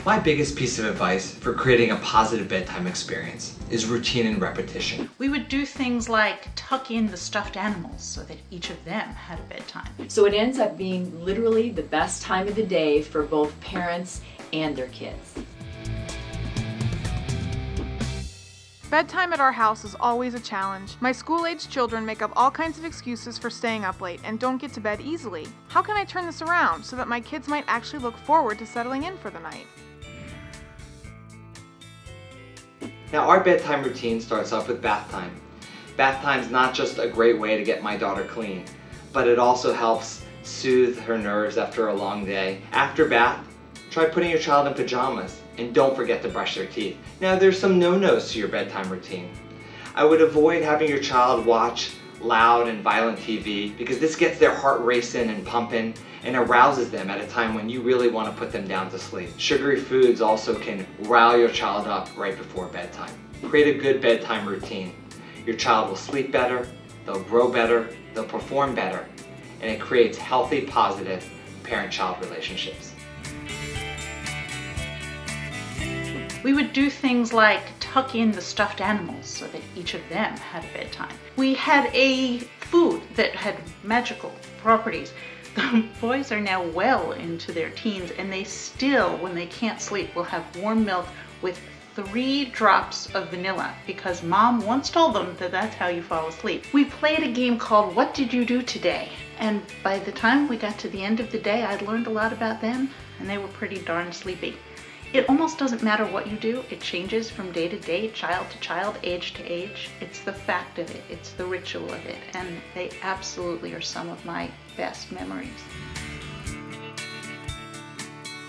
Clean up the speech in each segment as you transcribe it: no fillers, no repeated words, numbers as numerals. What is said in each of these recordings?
My biggest piece of advice for creating a positive bedtime experience is routine and repetition. We would do things like tuck in the stuffed animals so that each of them had a bedtime. So it ends up being literally the best time of the day for both parents and their kids. Bedtime at our house is always a challenge. My school-aged children make up all kinds of excuses for staying up late and don't get to bed easily. How can I turn this around so that my kids might actually look forward to settling in for the night? Now, our bedtime routine starts off with bath time. Bath time is not just a great way to get my daughter clean, but it also helps soothe her nerves after a long day. After bath, try putting your child in pajamas and don't forget to brush their teeth. Now, there's some no-nos to your bedtime routine. I would avoid having your child watch loud and violent TV because this gets their heart racing and pumping and arouses them at a time when you really want to put them down to sleep. Sugary foods also can rile your child up right before bedtime. Create a good bedtime routine. Your child will sleep better, they'll grow better, they'll perform better, and it creates healthy, positive parent-child relationships. We would do things like tuck in the stuffed animals so that each of them had a bedtime. We had a food that had magical properties. The boys are now well into their teens and they still, when they can't sleep, will have warm milk with 3 drops of vanilla because mom once told them that that's how you fall asleep. We played a game called What Did You Do Today? And by the time we got to the end of the day, I'd learned a lot about them and they were pretty darn sleepy. It almost doesn't matter what you do. It changes from day to day, child to child, age to age. It's the fact of it. It's the ritual of it. And they absolutely are some of my best memories.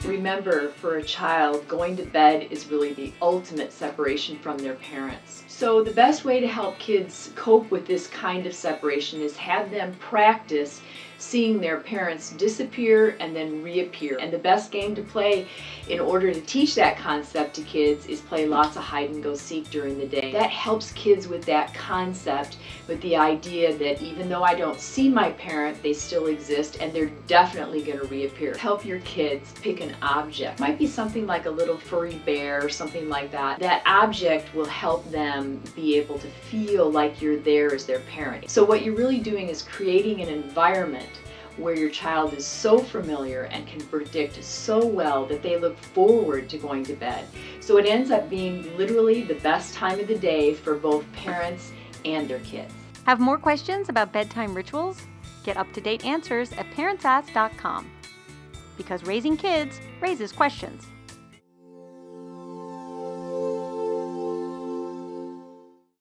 Remember, for a child, going to bed is really the ultimate separation from their parents. So the best way to help kids cope with this kind of separation is have them practice seeing their parents disappear and then reappear. And the best game to play in order to teach that concept to kids is play lots of hide and go seek during the day. That helps kids with that concept, with the idea that even though I don't see my parent, they still exist and they're definitely going to reappear. Help your kids pick an object. It might be something like a little furry bear or something like that. That object will help them be able to feel like you're there as their parent. So what you're really doing is creating an environment where your child is so familiar and can predict so well that they look forward to going to bed. So it ends up being literally the best time of the day for both parents and their kids. Have more questions about bedtime rituals? Get up-to-date answers at parentsask.com. Because raising kids raises questions.